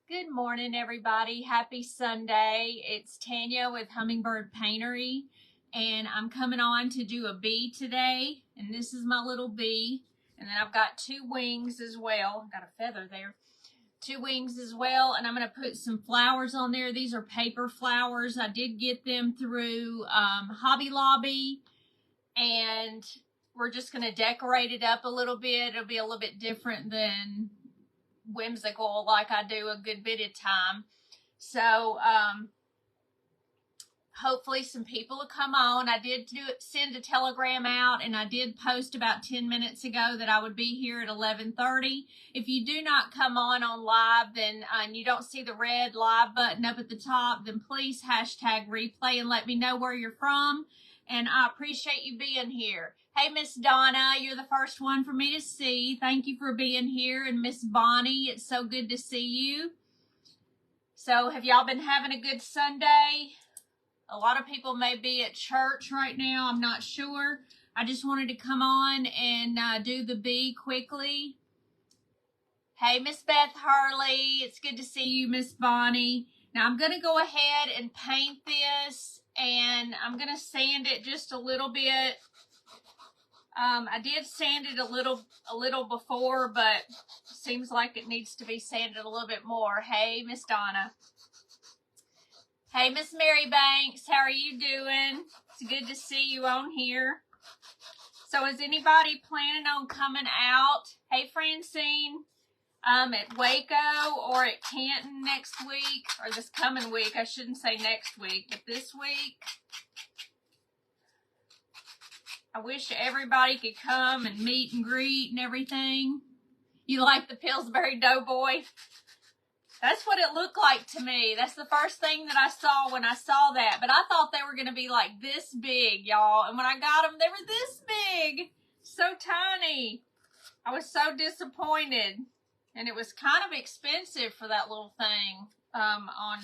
Good morning, everybody. Happy Sunday. It's Tanya with Hummingbird Paintery, and I'm coming on to do a bee today. And this is my little bee. And then I've got two wings as well. I've got a feather there. Two wings as well, and I'm going to put some flowers on there. These are paper flowers. I did get them through Hobby Lobby, and we're just going to decorate it up a little bit. It'll be a little bit different than whimsical like I do a good bit of time. So hopefully some people will come on. I did send a telegram out, and I did post about 10 minutes ago that I would be here at 11:30. If you do not come on live, then and you don't see the red live button up at the top, then please hashtag replay and let me know where you're from. And I appreciate you being here. Hey, Miss Donna, you're the first one for me to see. Thank you for being here. And Miss Bonnie, it's so good to see you. So have y'all been having a good Sunday? A lot of people may be at church right now. I'm not sure. I just wanted to come on and do the bee quickly. Hey, Miss Beth Hurley, it's good to see you, Miss Bonnie. Now I'm going to go ahead and paint this, and I'm going to sand it just a little bit. I did sand it a little before, but seems like it needs to be sanded a little bit more. Hey, Miss Donna. Hey, Miss Mary Banks, how are you doing? It's good to see you on here. So is anybody planning on coming out? Hey, Francine, at Waco or at Canton next week, or this coming week. I shouldn't say next week, but this week. I wish everybody could come and meet and greet and everything. You like the Pillsbury Doughboy? That's what it looked like to me. That's the first thing that I saw when I saw that. But I thought they were going to be like this big, y'all. And when I got them, they were this big. So tiny. I was so disappointed. And it was kind of expensive for that little thing on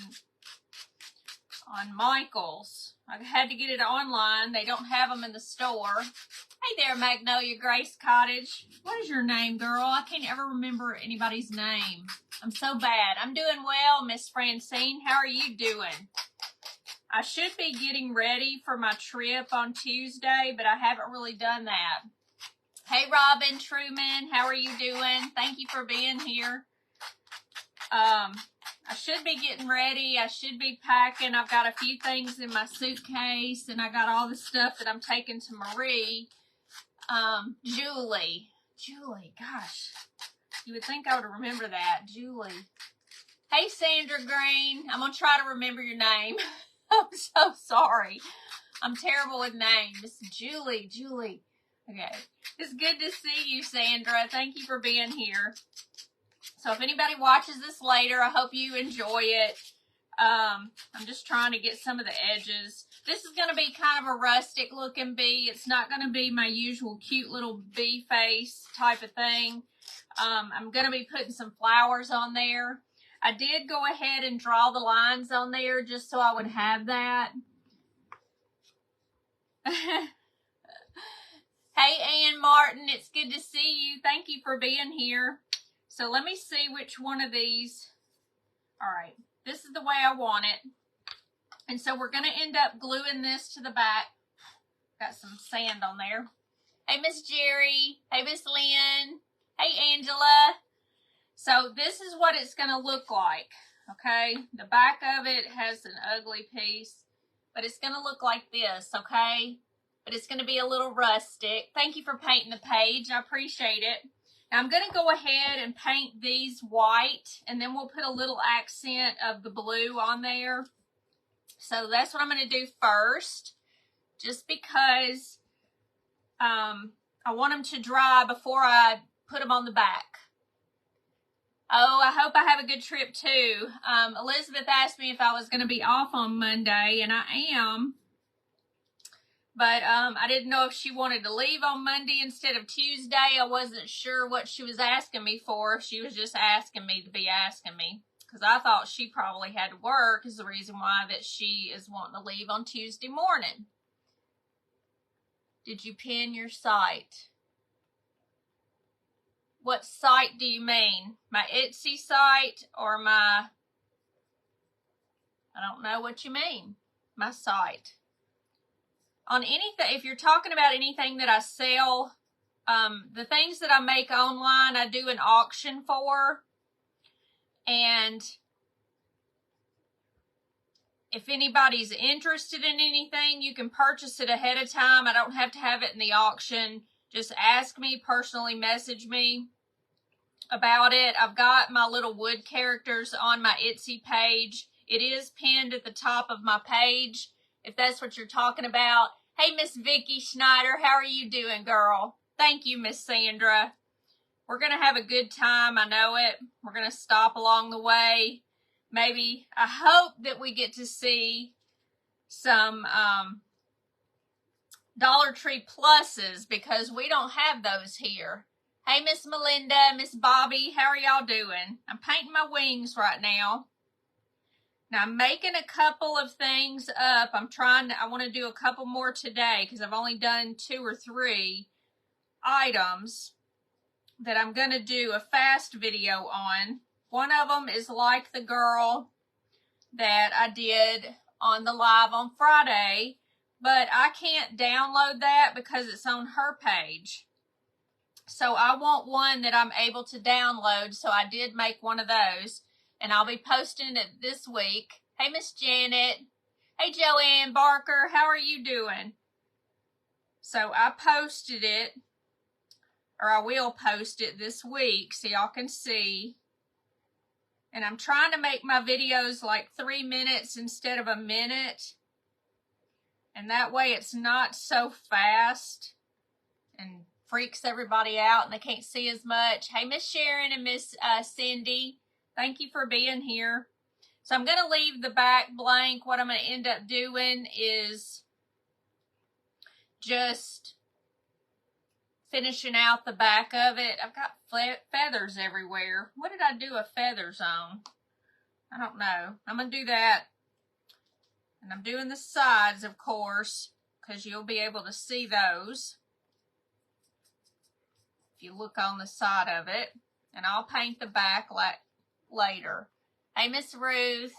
Michael's. I had to get it online. They don't have them in the store. Hey there, Magnolia Grace Cottage. What is your name, girl? I can't ever remember anybody's name. I'm so bad. I'm doing well, Miss Francine. How are you doing? I should be getting ready for my trip on Tuesday, but I haven't really done that. Hey, Robin Truman. How are you doing? Thank you for being here. I should be getting ready. I should be packing. I've got a few things in my suitcase, and I got all the stuff that I'm taking to Marie. Julie, gosh, you would think I would remember that. Julie. Hey, Sandra Green. I'm going to try to remember your name. I'm so sorry. I'm terrible with names. Julie. Okay. It's good to see you, Sandra. Thank you for being here. So if anybody watches this later, I hope you enjoy it. I'm just trying to get some of the edges. This is going to be kind of a rustic looking bee. It's not going to be my usual cute little bee face type of thing. I'm going to be putting some flowers on there. I did go ahead and draw the lines on there just so I would have that. Hey, Ann Martin, it's good to see you. Thank you for being here. So let me see which one of these. All right, this is the way I want it. And so we're going to end up gluing this to the back. Got some sand on there. Hey, Miss Jerry. Hey, Miss Lynn. Hey, Angela. So this is what it's going to look like, okay? The back of it has an ugly piece, but it's going to look like this, okay? But it's going to be a little rustic. Thank you for painting the page. I appreciate it. Now I'm going to go ahead and paint these white, and then we'll put a little accent of the blue on there. So that's what I'm going to do first, just because I want them to dry before I put them on the back. Oh, I hope I have a good trip too. Elizabeth asked me if I was going to be off on Monday, and I am. But I didn't know if she wanted to leave on Monday instead of Tuesday. I wasn't sure what she was asking me for. If she was just asking me to be asking me. Because I thought she probably had to work is the reason why that she is wanting to leave on Tuesday morning. Did you pin your site? What site do you mean? My Etsy site or my, I don't know what you mean. My site. On anything, if you're talking about anything that I sell, the things that I make online, I do an auction for. And if anybody's interested in anything, you can purchase it ahead of time. I don't have to have it in the auction. Just ask me, personally message me about it. I've got my little wood characters on my Etsy page. It is pinned at the top of my page, if that's what you're talking about. Hey, Miss Vicky Schneider, how are you doing, girl? Thank you, Miss Sandra. We're going to have a good time. I know it. We're going to stop along the way. Maybe, I hope that we get to see some Dollar Tree Pluses, because we don't have those here. Hey, Miss Melinda, Miss Bobby, how are y'all doing? I'm painting my wings right now. Now, I'm making a couple of things up. I want to do a couple more today because I've only done 2 or 3 items that I'm going to do a fast video on. One of them is like the girl that I did on the live on Friday, but I can't download that because it's on her page. So I want one that I'm able to download, so I did make one of those. And I'll be posting it this week. Hey, Miss Janet. Hey, Joanne Barker. How are you doing? So I posted it, or I will post it this week so y'all can see. And I'm trying to make my videos like 3 minutes instead of a minute. And that way it's not so fast and freaks everybody out and they can't see as much. Hey, Miss Sharon and Miss Cindy. Thank you for being here. So I'm going to leave the back blank. What I'm going to end up doing is just finishing out the back of it. I've got feathers everywhere. What did I do a feathers on? I don't know. I'm going to do that. And I'm doing the sides, of course, because you'll be able to see those if you look on the side of it. And I'll paint the back later. Hey, Miss Ruth,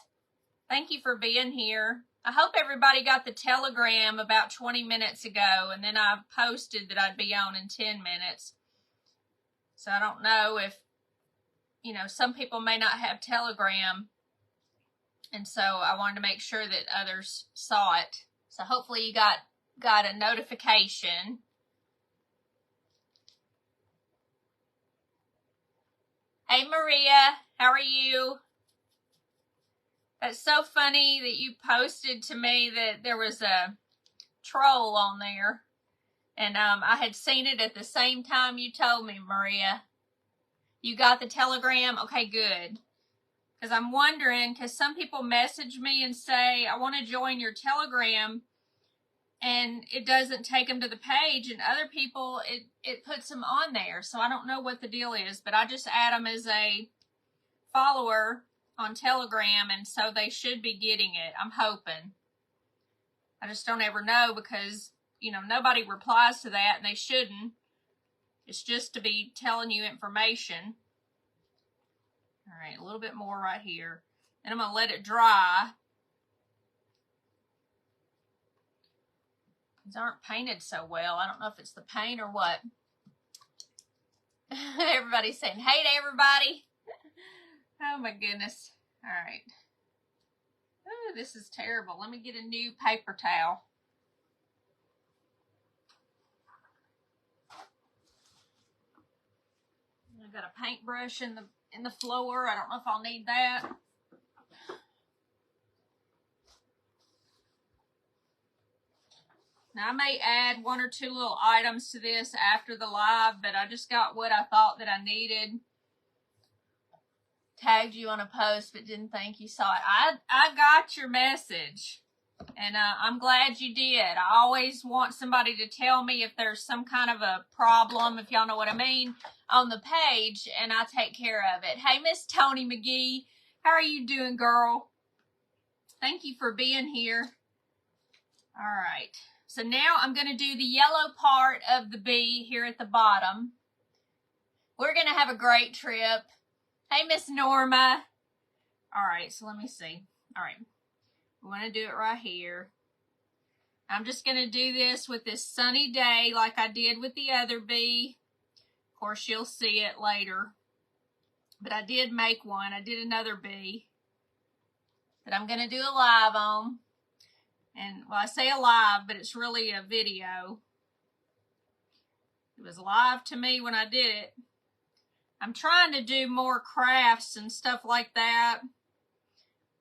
thank you for being here. I hope everybody got the telegram about 20 minutes ago, and then I posted that I'd be on in 10 minutes. So I don't know if, some people may not have telegram, and so I wanted to make sure that others saw it. So hopefully you got a notification. Hey, Maria, how are you? That's so funny that you posted to me that there was a troll on there. And I had seen it at the same time you told me, Maria. You got the telegram? Okay, good. Because I'm wondering, because some people message me and say, I want to join your telegram. And it doesn't take them to the page, and other people, it puts them on there. So I don't know what the deal is, but I just add them as a follower on Telegram, and so they should be getting it. I'm hoping. I just don't ever know because, nobody replies to that, and they shouldn't. It's just to be telling you information. All right, a little bit more right here. And I'm going to let it dry. These aren't painted so well. I don't know if it's the paint or what. Everybody's saying, hey to everybody. Oh my goodness. All right. Oh, this is terrible. Let me get a new paper towel. I got a paintbrush in the floor. I don't know if I'll need that. Now, I may add 1 or 2 little items to this after the live, but I just got what I thought that I needed. Tagged you on a post, but didn't think you saw it. I got your message, and I'm glad you did. I always want somebody to tell me if there's some kind of a problem, if y'all know what I mean, on the page, and I take care of it. Hey, Miss Tony McGee, how are you doing, girl? Thank you for being here. All right. So now I'm going to do the yellow part of the bee here at the bottom. We're going to have a great trip. Hey, Miss Norma. All right, so let me see. All right, we want to do it right here. I'm just going to do this with this sunny day like I did with the other bee. Of course, you'll see it later. But I did make one. I did another bee that I'm going to do a live on. And, well, I say a live, but it's really a video. It was live to me when I did it. I'm trying to do more crafts and stuff like that.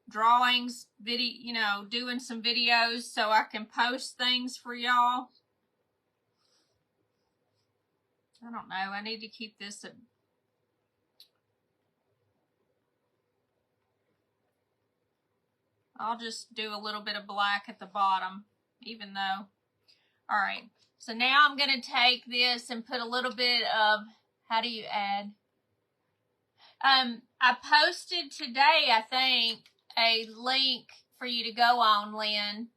Drawings, video, you know, doing some videos so I can post things for y'all. I don't know. I need to keep this at... I'll just do a little bit of black at the bottom, even though... Alright, so now I'm going to take this and put a little bit of... How do you add? I posted today, I think, a link for you to go on, Lynn,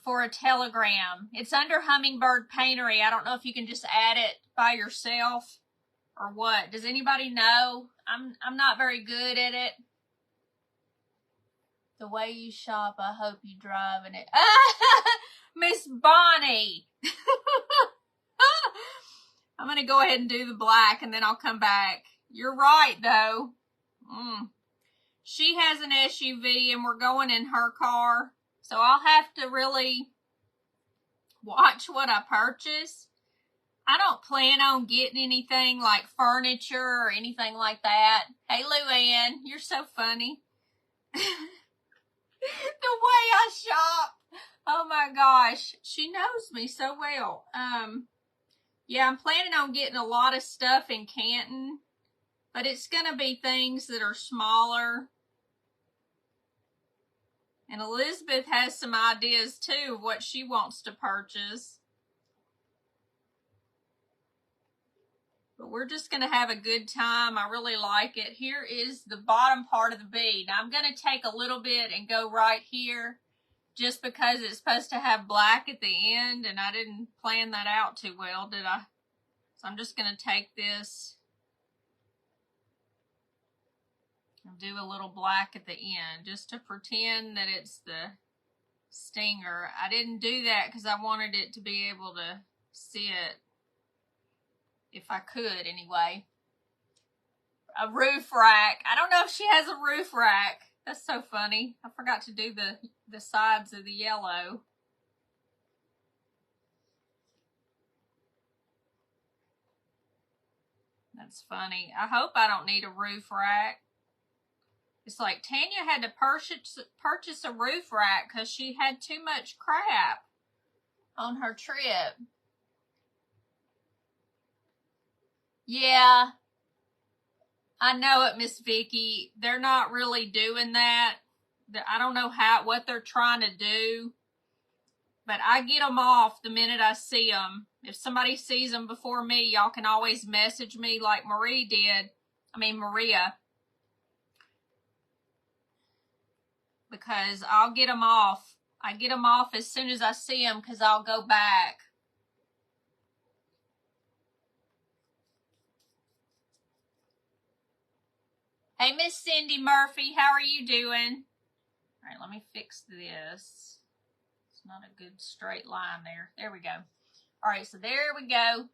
for a Telegram. It's under Hummingbird Paintery. I don't know if you can just add it by yourself or what. Does anybody know? I'm not very good at it. The way you shop, I hope you drive in it. Miss Bonnie. I'm going to go ahead and do the black and then I'll come back. You're right, though. She has an SUV and we're going in her car. So I'll have to really watch what I purchase. I don't plan on getting anything like furniture or anything like that. Hey, Luann, you're so funny. The way I shop. Oh my gosh. She knows me so well. Yeah, I'm planning on getting a lot of stuff in Canton. But it's going to be things that are smaller. And Elizabeth has some ideas, too, of what she wants to purchase. But we're just going to have a good time. I really like it. Here is the bottom part of the bead. Now, I'm going to take a little bit and go right here. Just because it's supposed to have black at the end. And I didn't plan that out too well, did I? So I'm just going to take this... I'll do a little black at the end just to pretend that it's the stinger. I didn't do that because I wanted it to be able to see it if I could anyway. A roof rack. I don't know if she has a roof rack. That's so funny. I forgot to do the sides of the yellow. That's funny. I hope I don't need a roof rack. It's like Tanya had to purchase a roof rack because she had too much crap on her trip. Yeah, I know it, Miss Vicky. They're not really doing that. I don't know what they're trying to do, but I get them off the minute I see them. If somebody sees them before me, y'all can always message me like Maria. Because I'll get them off. I get them off as soon as I see them because I'll go back. Hey, Miss Cindy Murphy, how are you doing? All right, let me fix this. It's not a good straight line there. There we go. All right, so there we go.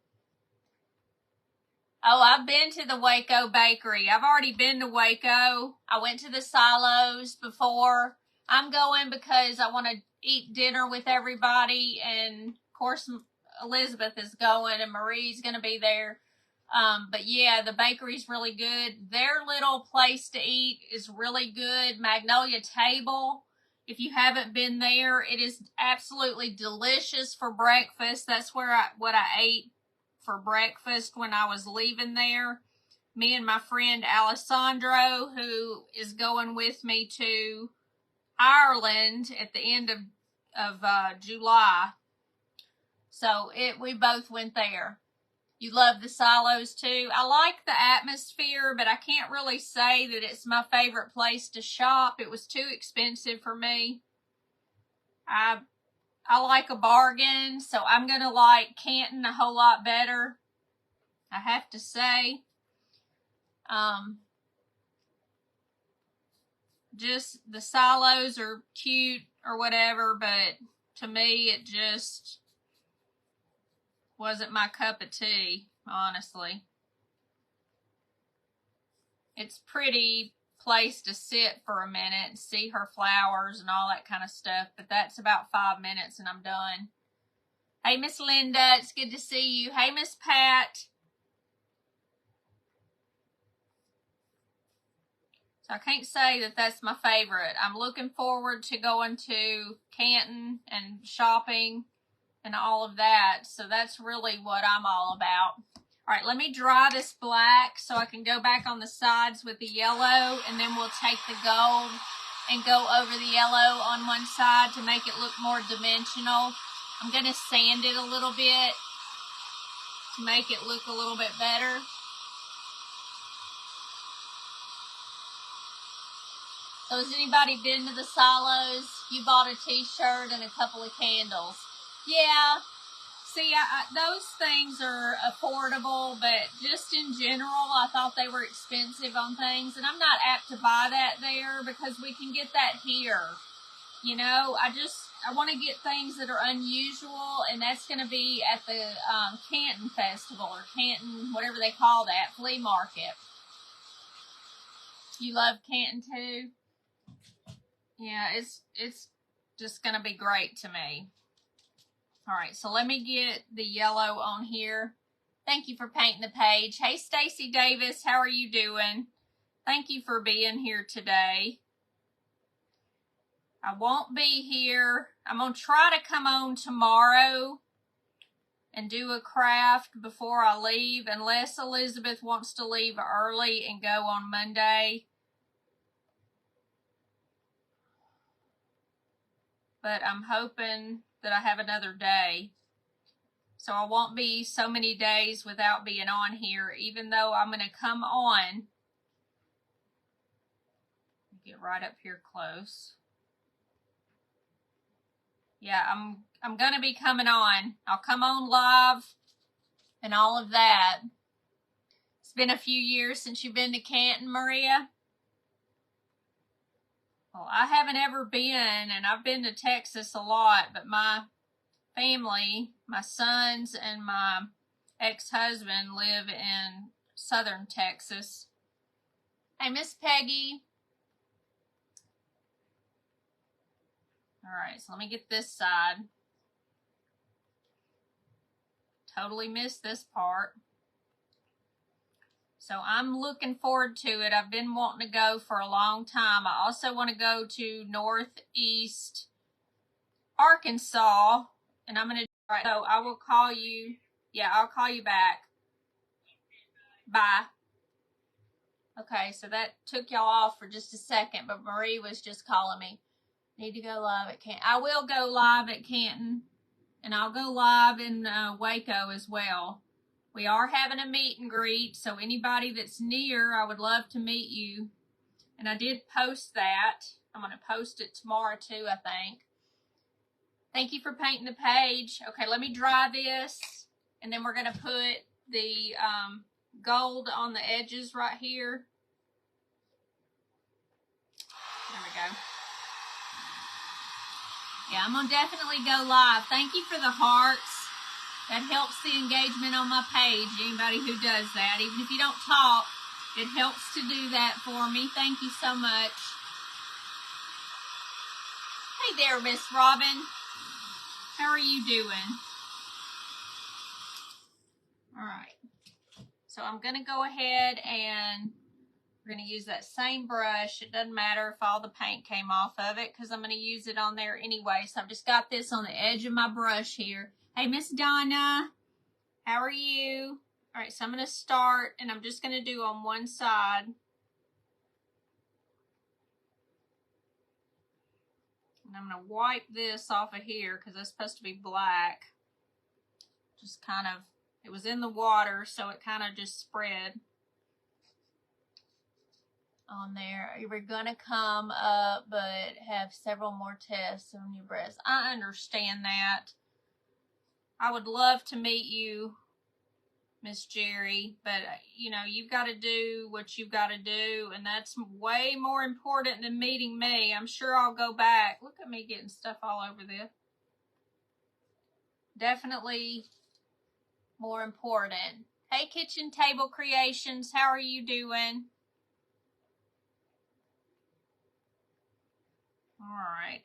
Oh, I've been to the Waco Bakery. I've already been to Waco. I went to the Silos before. I'm going because I want to eat dinner with everybody. And, of course, Elizabeth is going and Marie's going to be there. But, yeah, the bakery's really good. Their little place to eat is really good. Magnolia Table. If you haven't been there, it is absolutely delicious for breakfast. That's where what I ate for breakfast when I was leaving there. Me and my friend Alessandro, who is going with me to Ireland at the end of July. So we both went there. You love the Silos too. I like the atmosphere, but I can't really say that it's my favorite place to shop. It was too expensive for me. I like a bargain, so I'm going to like Canton a whole lot better. I have to say, just the silos are cute or whatever, but to me it just wasn't my cup of tea, honestly. It's pretty place to sit for a minute and see her flowers and all that kind of stuff, but that's about 5 minutes and I'm done. Hey, Miss Linda, it's good to see you. Hey, Miss Pat. So I can't say that that's my favorite. I'm looking forward to going to Canton and shopping and all of that. So that's really what I'm all about. All right, let me dry this black so I can go back on the sides with the yellow, and then we'll take the gold and go over the yellow on one side to make it look more dimensional. I'm going to sand it a little bit to make it look a little bit better. So has anybody been to the silos? You bought a t-shirt and a couple of candles. Yeah. See, those things are affordable, but just in general, I thought they were expensive on things. And I'm not apt to buy that there because we can get that here. You know, I want to get things that are unusual, and that's going to be at the Canton Festival or Canton, whatever they call that, flea market. You love Canton too? Yeah, it's just going to be great to me. All right, so let me get the yellow on here. Thank you for painting the page. Hey, Stacy Davis, how are you doing? Thank you for being here today. I won't be here. I'm going to try to come on tomorrow and do a craft before I leave, unless Elizabeth wants to leave early and go on Monday. But I'm hoping that I have another day. So I won't be so many days without being on here, even though I'm going to come on. Get right up here close. Yeah, I'm going to be coming on. I'll come on live and all of that. It's been a few years since you've been to Canton, Maria. Well, I haven't ever been, and I've been to Texas a lot, but my family, my sons and my ex-husband live in southern Texas. Hey, Miss Peggy. All right, so let me get this side. Totally missed this part. So I'm looking forward to it. I've been wanting to go for a long time. I also want to go to Northeast Arkansas, and I'm going to, right, so I will call you. Yeah, I'll call you back. Bye. Okay, so that took y'all off for just a second, but Marie was just calling me. Need to go live at Canton. I will go live at Canton, and I'll go live in Waco as well. We are having a meet and greet, so anybody that's near, I would love to meet you. And I did post that. I'm going to post it tomorrow too, I think. Thank you for painting the page. Okay, let me dry this, and then we're going to put the gold on the edges right here. There we go. Yeah, I'm going to definitely go live. Thank you for the hearts. That helps the engagement on my page, anybody who does that. Even if you don't talk, it helps to do that for me. Thank you so much. Hey there, Miss Robin. How are you doing? All right. So I'm going to go ahead and we're going to use that same brush. It doesn't matter if all the paint came off of it because I'm going to use it on there anyway. So I've just got this on the edge of my brush here. Hey, Miss Donna. How are you? All right, so I'm going to start, and I'm just going to do on one side. And I'm going to wipe this off of here because it's supposed to be black. Just kind of, it was in the water, so it kind of just spread on there. You were going to come up, but have several more tests on your breast. I understand that. I would love to meet you Miss Jerry, but you know, you've got to do what you've got to do, and that's way more important than meeting me. I'm sure I'll go back. Look at me getting stuff all over this. Definitely more important. Hey, Kitchen Table Creations, how are you doing? All right,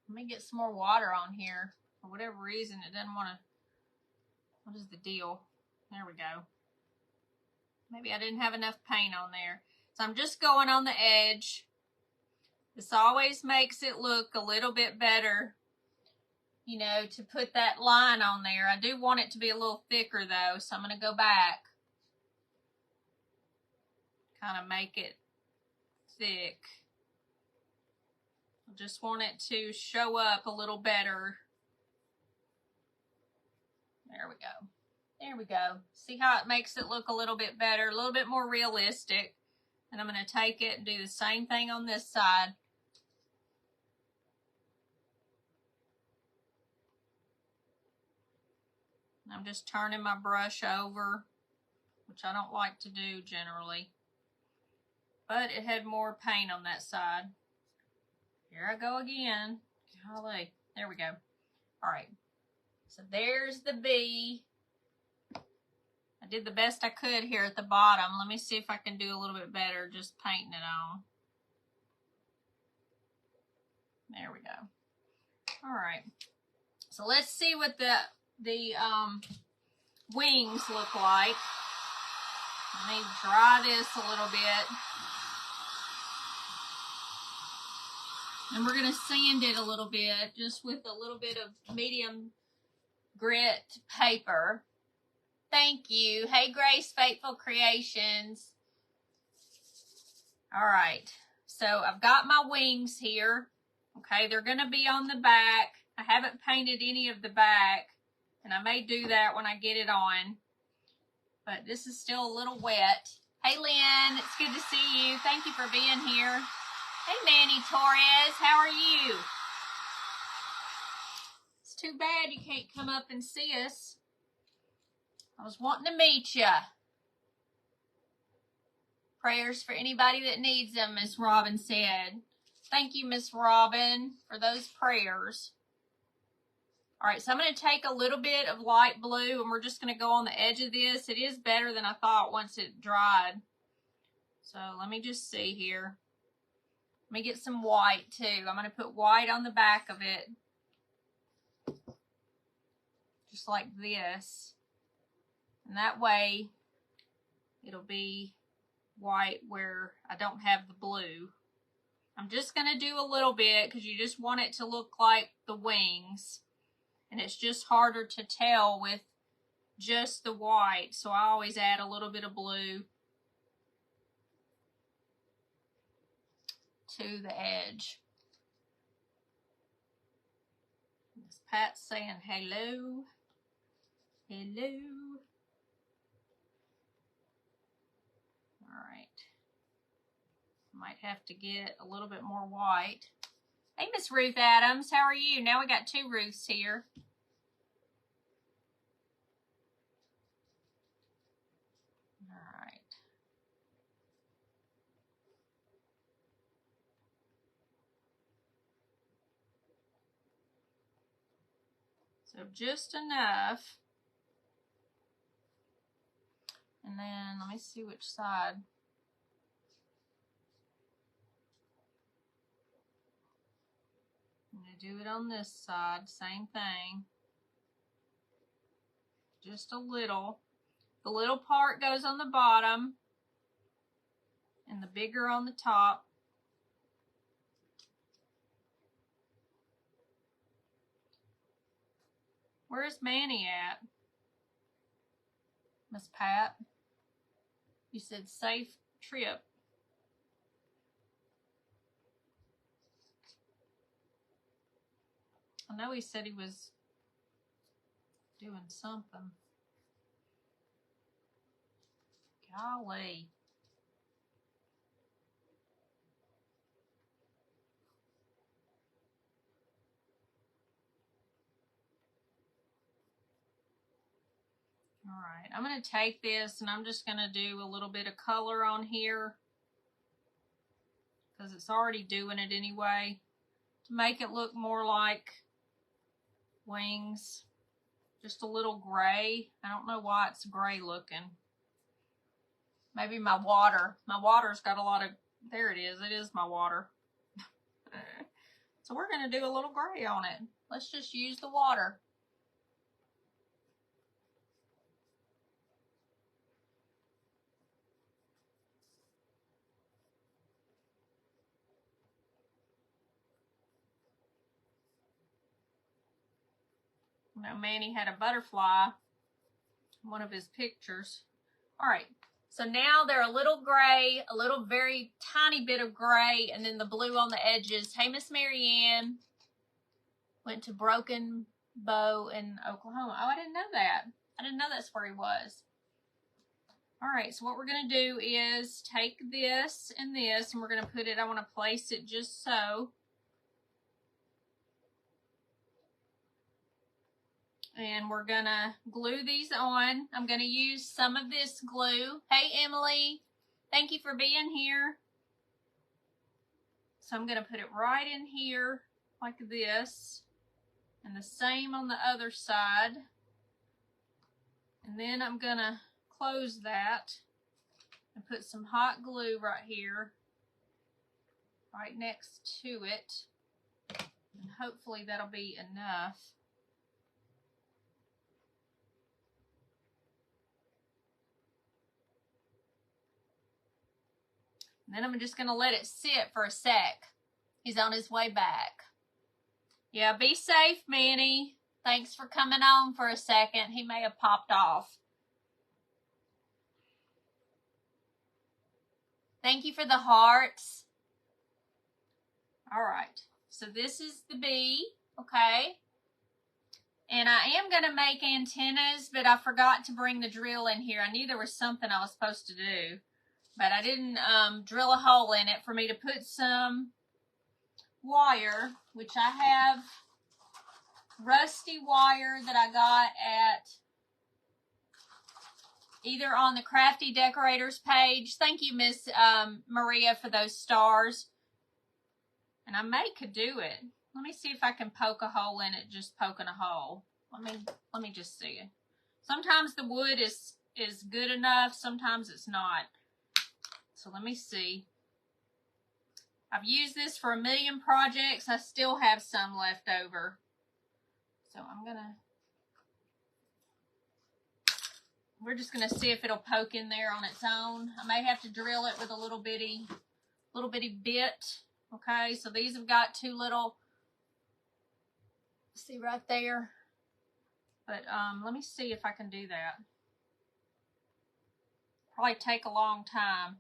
let me get some more water on here. For whatever reason, it doesn't want to. What is the deal? There we go. Maybe I didn't have enough paint on there. So I'm just going on the edge. This always makes it look a little bit better, you know, to put that line on there. I do want it to be a little thicker though, so I'm going to go back. Kind of make it thick. I just want it to show up a little better. There we go. There we go. See how it makes it look a little bit better, a little bit more realistic. And I'm going to take it and do the same thing on this side. I'm just turning my brush over, which I don't like to do generally. But it had more paint on that side. Here I go again. Golly. There we go. All right. So there's the bee. I did the best I could here at the bottom. Let me see if I can do a little bit better just painting it on. There we go. All right. So let's see what the wings look like. Let me dry this a little bit. And we're going to sand it a little bit just with a little bit of medium grit paper. Thank you. Hey, Grace, Faithful Creations. All right. So I've got my wings here. Okay, they're going to be on the back. I haven't painted any of the back, and I may do that when I get it on. But this is still a little wet. Hey, Lynn, it's good to see you. Thank you for being here. Hey, Manny Torres, how are you? It's too bad you can't come up and see us. I was wanting to meet you. Prayers for anybody that needs them, Miss Robin said. Thank you, Miss Robin, for those prayers. All right, so I'm going to take a little bit of light blue, and we're just going to go on the edge of this. It is better than I thought once it dried. So let me just see here. Let me get some white, too. I'm going to put white on the back of it. Just like this. And that way, it'll be white where I don't have the blue. I'm just going to do a little bit because you just want it to look like the wings. And it's just harder to tell with just the white. So I always add a little bit of blue to the edge. Miss Pat's saying hello. Hello. All right. Might have to get a little bit more white. Hey, Miss Ruth Adams, how are you? Now we got two Ruths here. All right. So just enough. And then let me see which side. I'm going to do it on this side, same thing. Just a little. The little part goes on the bottom and the bigger on the top. Where's Manny at? Miss Pat? You said safe trip. I know he said he was doing something. Golly. All right, I'm going to take this and I'm just going to do a little bit of color on here because it's already doing it anyway to make it look more like wings. Just a little gray. I don't know why it's gray looking. Maybe my water's got a lot of, there it is my water. So we're going to do a little gray on it. Let's just use the water. You know, Manny had a butterfly in one of his pictures. All right, so now they're a little gray, a little very tiny bit of gray, and then the blue on the edges. Hey, Miss Marianne. Went to Broken Bow in Oklahoma. Oh, I didn't know that. I didn't know that's where he was. All right, so what we're going to do is take this and this, and we're going to put it, I want to place it just so. And we're going to glue these on. I'm going to use some of this glue. Hey, Emily. Thank you for being here. So I'm going to put it right in here like this. And the same on the other side. And then I'm going to close that and put some hot glue right here, right next to it. And hopefully that'll be enough. And then I'm just going to let it sit for a sec. He's on his way back. Yeah, be safe, Manny. Thanks for coming on for a second. He may have popped off. Thank you for the hearts. All right. So this is the bee, okay? And I am going to make antennas, but I forgot to bring the drill in here. I knew there was something I was supposed to do, but I didn't drill a hole in it for me to put some wire, which I have rusty wire that I got at either on the Crafty Decorators page. Thank you, Miss Maria, for those stars. And I could do it. Let me see if I can poke a hole in it, just poking a hole. Let me just see it. Sometimes the wood is good enough, sometimes it's not. So let me see. I've used this for a million projects. I still have some left over. So we're just gonna see if it'll poke in there on its own. I may have to drill it with a little bitty bit. Okay, so these have got two little, see right there. But let me see if I can do that. Probably take a long time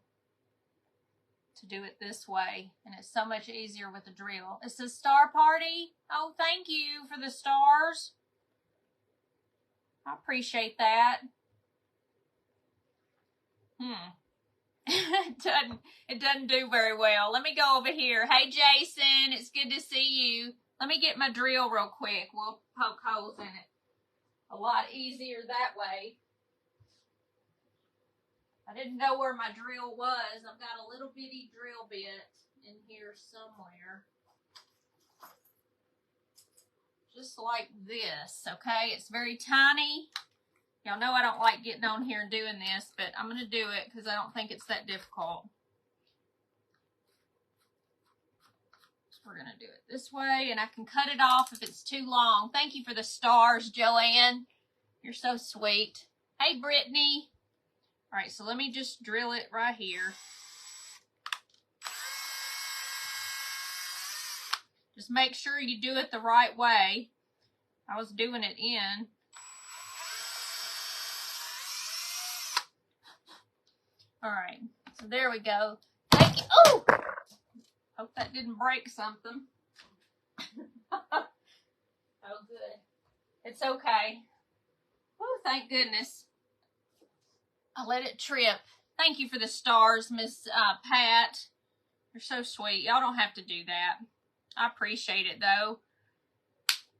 to do it this way, and it's so much easier with the drill. It's a star party. Oh, thank you for the stars. I appreciate that. It doesn't do very well. Let me go over here. Hey, Jason, it's good to see you. Let me get my drill real quick. We'll poke holes in it. A lot easier that way. I didn't know where my drill was. I've got a little bitty drill bit in here somewhere. Just like this, okay? It's very tiny. Y'all know I don't like getting on here and doing this, but I'm going to do it because I don't think it's that difficult. So we're going to do it this way, and I can cut it off if it's too long. Thank you for the stars, Joanne. You're so sweet. Hey, Brittany. All right, so let me just drill it right here. Just make sure you do it the right way. I was doing it in. All right, so there we go. Thank you. Oh! Hope that didn't break something. Oh, good. It's okay. Oh, thank goodness. I let it trip. Thank you for the stars, Miss Pat. You're so sweet. Y'all don't have to do that. I appreciate it, though.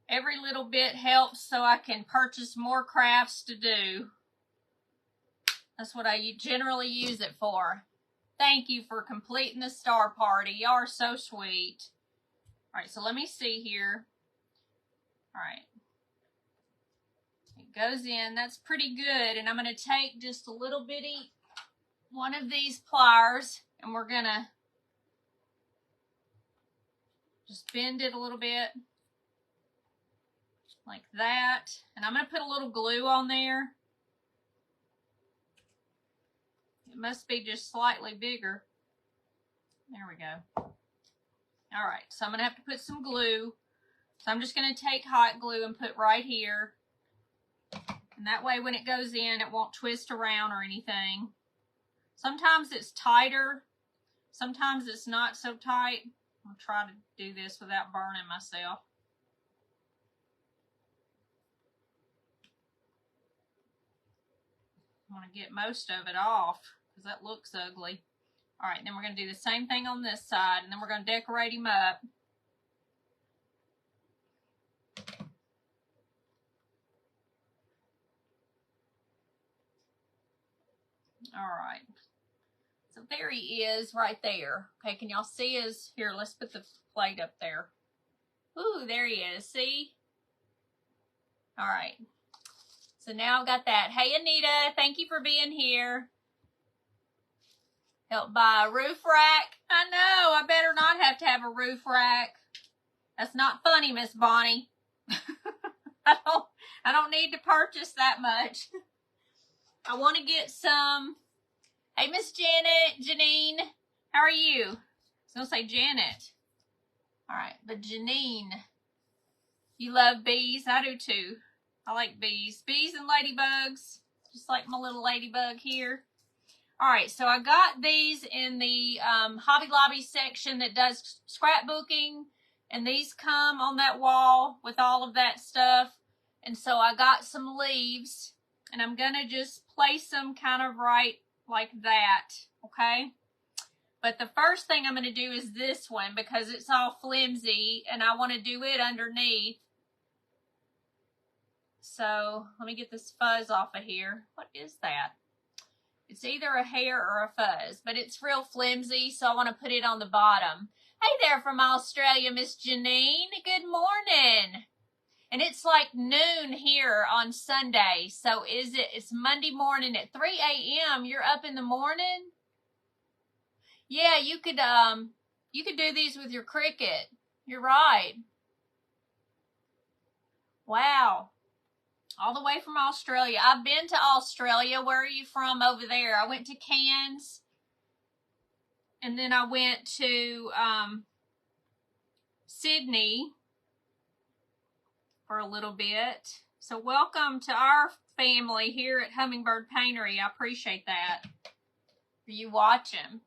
Every little bit helps so I can purchase more crafts to do. That's what I generally use it for. Thank you for completing the star party. Y'all are so sweet. All right, so let me see here. All right. It goes in. That's pretty good. And I'm going to take just a little bitty one of these pliers, and we're going to just bend it a little bit like that. And I'm going to put a little glue on there. It must be just slightly bigger. There we go. All right, so I'm going to have to put some glue. So I'm just going to take hot glue and put right here. And that way when it goes in, it won't twist around or anything. Sometimes it's tighter. Sometimes it's not so tight. I'll try to do this without burning myself. I want to get most of it off because that looks ugly. All right, then we're going to do the same thing on this side, and then we're going to decorate him up. All right. So there he is right there. Okay, can y'all see his? Here, let's put the plate up there. Ooh, there he is. See? All right. So now I've got that. Hey, Anita, thank you for being here. Help buy a roof rack. I know, I better not have to have a roof rack. That's not funny, Miss Bonnie. I don't need to purchase that much. I want to get some. Hey, Miss Janine, how are you? I was going to say Janet. All right, but Janine, you love bees? I do too. I like bees. Bees and ladybugs, just like my little ladybug here. All right, so I got these in the Hobby Lobby section that does scrapbooking, and these come on that wall with all of that stuff. And so I got some leaves, and I'm going to just place them kind of right like that, okay? But the first thing I'm going to do is this one because it's all flimsy, and I want to do it underneath. So let me get this fuzz off of here. What is that? It's either a hair or a fuzz, but it's real flimsy, so I want to put it on the bottom. Hey there from Australia, Miss Janine. Good morning. And it's like noon here on Sunday. So it's Monday morning at 3 a.m. You're up in the morning? Yeah, you could do these with your Cricut. You're right. Wow. All the way from Australia. I've been to Australia. Where are you from over there? I went to Cairns. And then I went to Sydney for a little bit. So welcome to our family here at Hummingbird Paintery. I appreciate that. For you watching.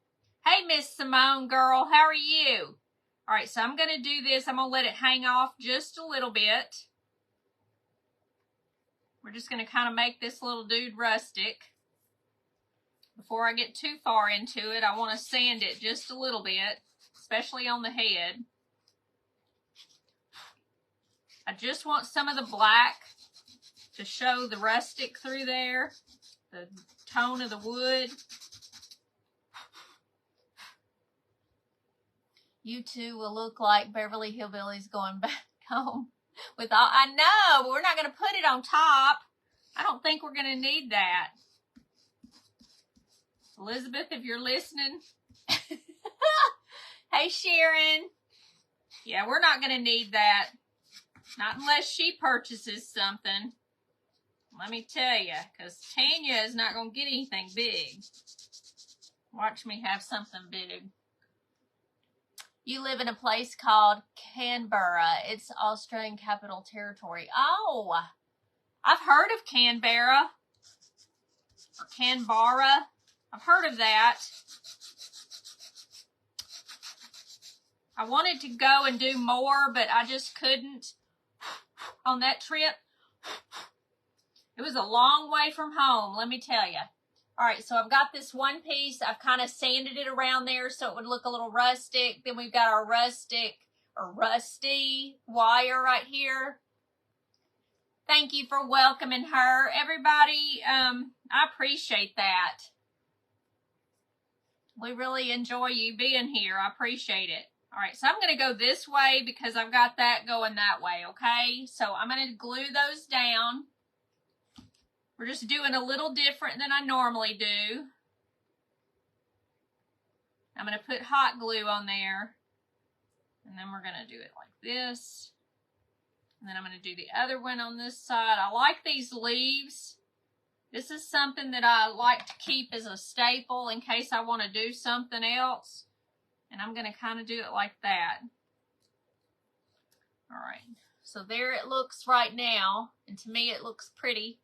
Hey, Miss Simone girl, how are you? All right, so I'm going to do this. I'm going to let it hang off just a little bit. We're just going to kind of make this little dude rustic. Before I get too far into it, I want to sand it just a little bit, especially on the head. I just want some of the black to show the rustic through there, the tone of the wood. You two will look like Beverly Hillbillies going back home. With all, I know, but we're not going to put it on top. I don't think we're going to need that. Elizabeth, if you're listening. Hey, Sharon. Yeah, we're not going to need that. Not unless she purchases something. Let me tell you, because Tanya is not going to get anything big. Watch me have something big. You live in a place called Canberra. It's Australian Capital Territory. Oh, I've heard of Canberra. Or Canberra. I've heard of that. I wanted to go and do more, but I just couldn't on that trip. It was a long way from home, let me tell you. All right, so I've got this one piece. I've kind of sanded it around there so it would look a little rustic. Then we've got our rustic or rusty wire right here. Thank you for welcoming her. Everybody, I appreciate that. We really enjoy you being here. I appreciate it. All right, so I'm going to go this way because I've got that going that way, okay? So I'm going to glue those down. We're just doing a little different than I normally do. I'm going to put hot glue on there. And then we're going to do it like this. And then I'm going to do the other one on this side. I like these leaves. This is something that I like to keep as a staple in case I want to do something else. And I'm going to kind of do it like that. All right. So there it looks right now. And to me, it looks pretty.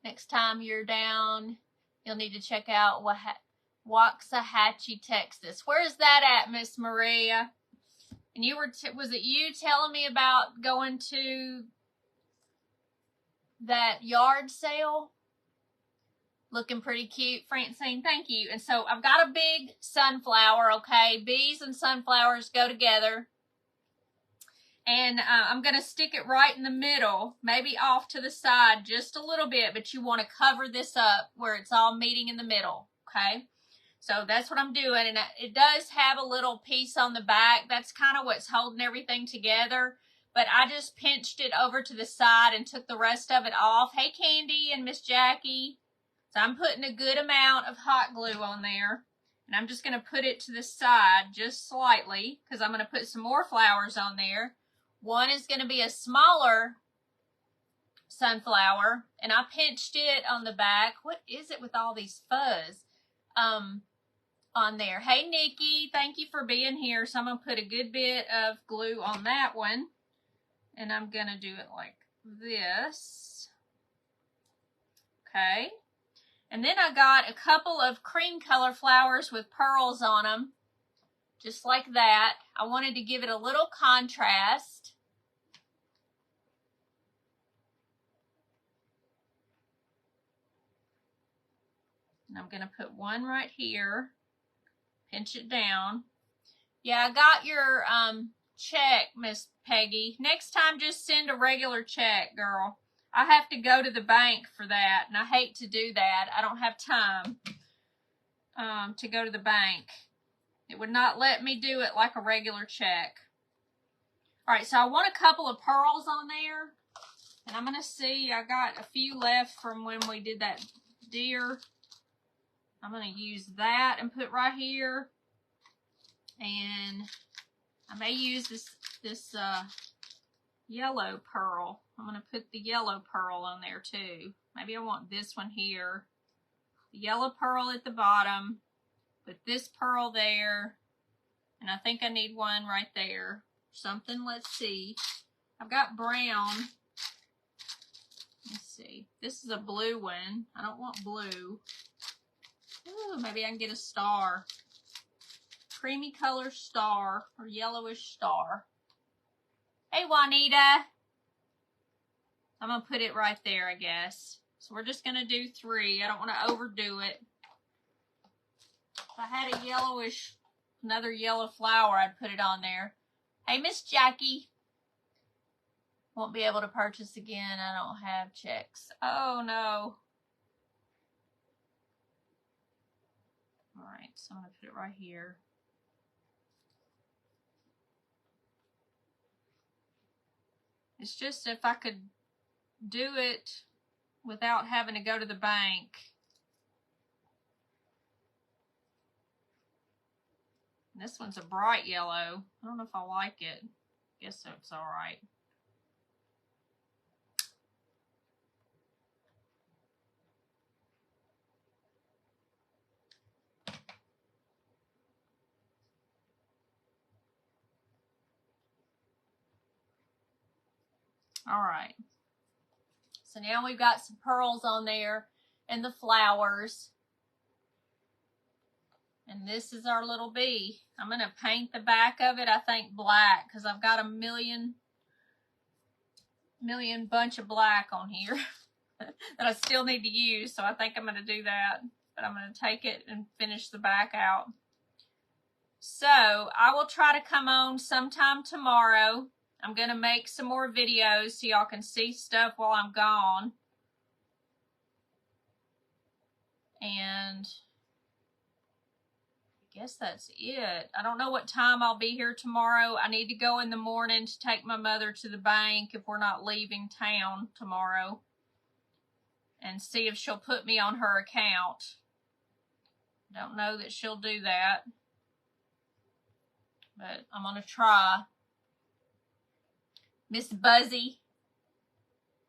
Next time you're down, you'll need to check out Waxahachie, Texas. Where is that at, Miss Maria? And you were, was it you telling me about going to that yard sale? Looking pretty cute, Francine. Thank you. And so I've got a big sunflower, okay? Bees and sunflowers go together. And I'm going to stick it right in the middle, maybe off to the side just a little bit, but you want to cover this up where it's all meeting in the middle, okay? So that's what I'm doing, and it does have a little piece on the back. That's kind of what's holding everything together, but I just pinched it over to the side and took the rest of it off. Hey, Candy and Miss Jackie. So I'm putting a good amount of hot glue on there, and I'm just going to put it to the side just slightly because I'm going to put some more flowers on there. One is going to be a smaller sunflower, and I pinched it on the back. What is it with all these fuzz? On there. Hey, Nikki, thank you for being here. So I'm going to put a good bit of glue on that one. And I'm going to do it like this. Okay. And then I got a couple of cream color flowers with pearls on them. Just like that. I wanted to give it a little contrast. And I'm going to put one right here. Pinch it down. Yeah, I got your check, Miss Peggy. Next time, just send a regular check, girl. I have to go to the bank for that, and I hate to do that. I don't have time to go to the bank. It would not let me do it like a regular check. All right, so I want a couple of pearls on there, and I'm going to see. I got a few left from when we did that deer. I'm going to use that and put right here. And I may use this yellow pearl. I'm going to put the yellow pearl on there too. Maybe I want this one here. The yellow pearl at the bottom. Put this pearl there. And I think I need one right there. Something, let's see. I've got brown. Let's see. This is a blue one. I don't want blue. Ooh, maybe I can get a star. Creamy color star or yellowish star. Hey, Juanita. I'm going to put it right there, I guess. So we're just going to do 3. I don't want to overdo it. If I had a yellowish, another yellow flower, I'd put it on there. Hey, Miss Jackie. Won't be able to purchase again. I don't have checks. Oh, no. All right, so I'm going to put it right here. It's just if I could do it without having to go to the bank. And this one's a bright yellow. I don't know if I like it. Guess it's all right. All right. So now we've got some pearls on there and the flowers. And this is our little bee. I'm going to paint the back of it, I think, black because I've got a million bunch of black on here that I still need to use. So I think I'm going to do that. But I'm going to take it and finish the back out. So I will try to come on sometime tomorrow. I'm going to make some more videos so y'all can see stuff while I'm gone. And I guess that's it. I don't know what time I'll be here tomorrow. I need to go in the morning to take my mother to the bank if we're not leaving town tomorrow, and see if she'll put me on her account. Don't know that she'll do that, but I'm going to try. Miss Buzzy.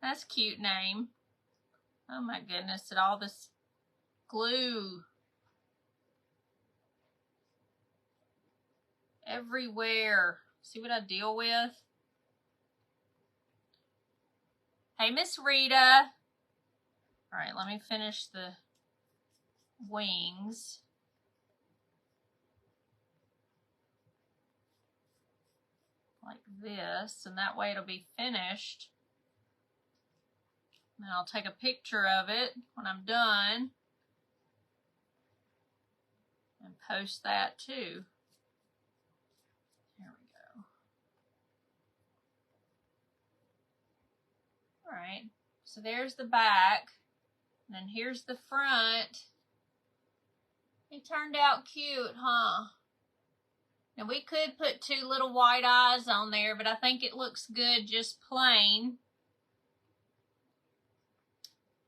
That's a cute name. Oh my goodness, at all this glue everywhere. See what I deal with? Hey, Miss Rita. All right, let me finish the wings. Like this, and that way it'll be finished. And I'll take a picture of it when I'm done and post that too. There we go. All right, so there's the back, and then here's the front. He turned out cute, huh? Now we could put two little white eyes on there, but I think it looks good just plain.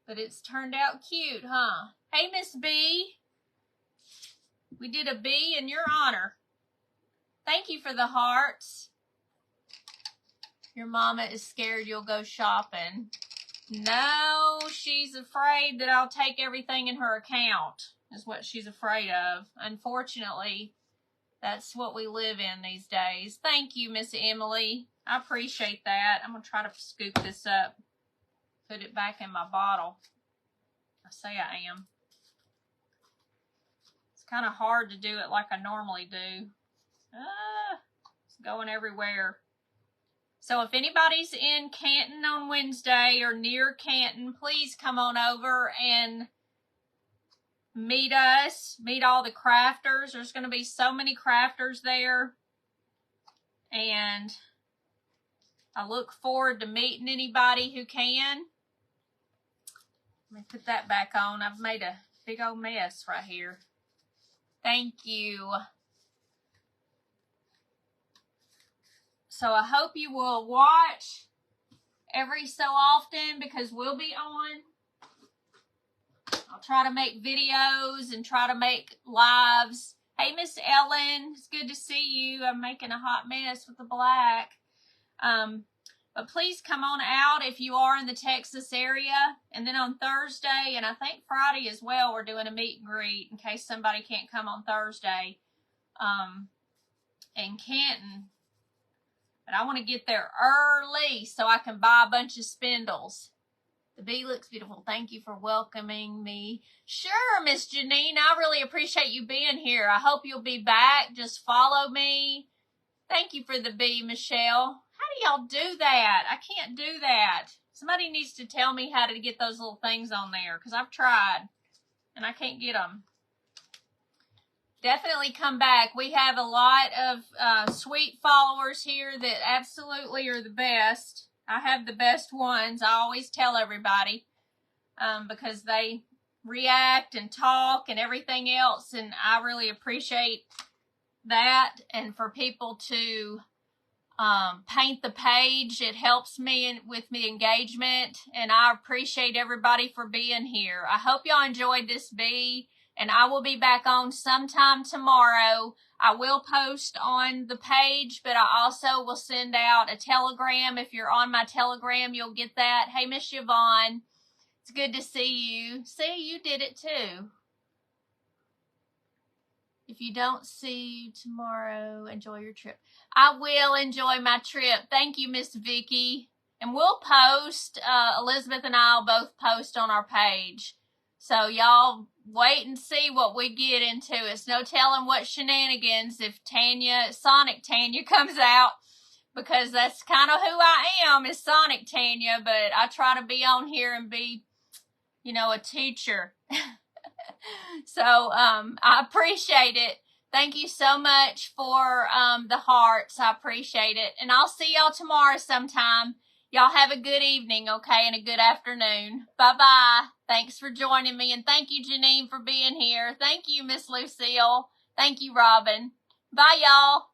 But it's turned out cute, huh? Hey, Miss B. We did a B in your honor. Thank you for the hearts. Your mama is scared you'll go shopping. No, she's afraid that I'll take everything in her account, is what she's afraid of. Unfortunately, that's what we live in these days. Thank you, Miss Emily. I appreciate that. I'm going to try to scoop this up, put it back in my bottle. I say I am. It's kind of hard to do it like I normally do. It's going everywhere. So if anybody's in Canton on Wednesday or near Canton, please come on over and meet us, meet all the crafters. There's going to be so many crafters there, and I look forward to meeting anybody who can. Let me put that back on. I've made a big old mess right here. Thank you. So I hope you will watch every so often, because we'll be on. I'll try to make videos and try to make lives. Hey, Miss Ellen, it's good to see you. I'm making a hot mess with the black. But please come on out if you are in the Texas area. And then on Thursday, and I think Friday as well, we're doing a meet and greet in case somebody can't come on Thursday in Canton. But I want to get there early so I can buy a bunch of spindles. The bee looks beautiful. Thank you for welcoming me. Sure, Miss Janine. I really appreciate you being here. I hope you'll be back. Just follow me. Thank you for the bee, Michelle. How do y'all do that? I can't do that. Somebody needs to tell me how to get those little things on there, because I've tried and I can't get them. Definitely come back. We have a lot of sweet followers here that absolutely are the best. I have the best ones. I always tell everybody because they react and talk and everything else, and I really appreciate that. And for people to paint the page, it helps me with the engagement, and I appreciate everybody for being here. I hope y'all enjoyed this bee, and I will be back on sometime tomorrow. I will post on the page, but I also will send out a telegram. If you're on my telegram, you'll get that. Hey, Miss Yvonne, it's good to see you. See, you did it too. If you don't see you tomorrow, enjoy your trip. I will enjoy my trip. Thank you, Miss Vicky. And we'll post, Elizabeth and I will both post on our page. So y'all wait and see what we get into. It's no telling what shenanigans if Sonic Tanya comes out, because that's kind of who I am, is Sonic Tanya. But I try to be on here and be, you know, a teacher. So I appreciate it. Thank you so much for the hearts. I appreciate it. And I'll see y'all tomorrow sometime. Y'all have a good evening, okay, and a good afternoon. Bye-bye. Thanks for joining me. And thank you, Janine, for being here. Thank you, Miss Lucille. Thank you, Robin. Bye, y'all.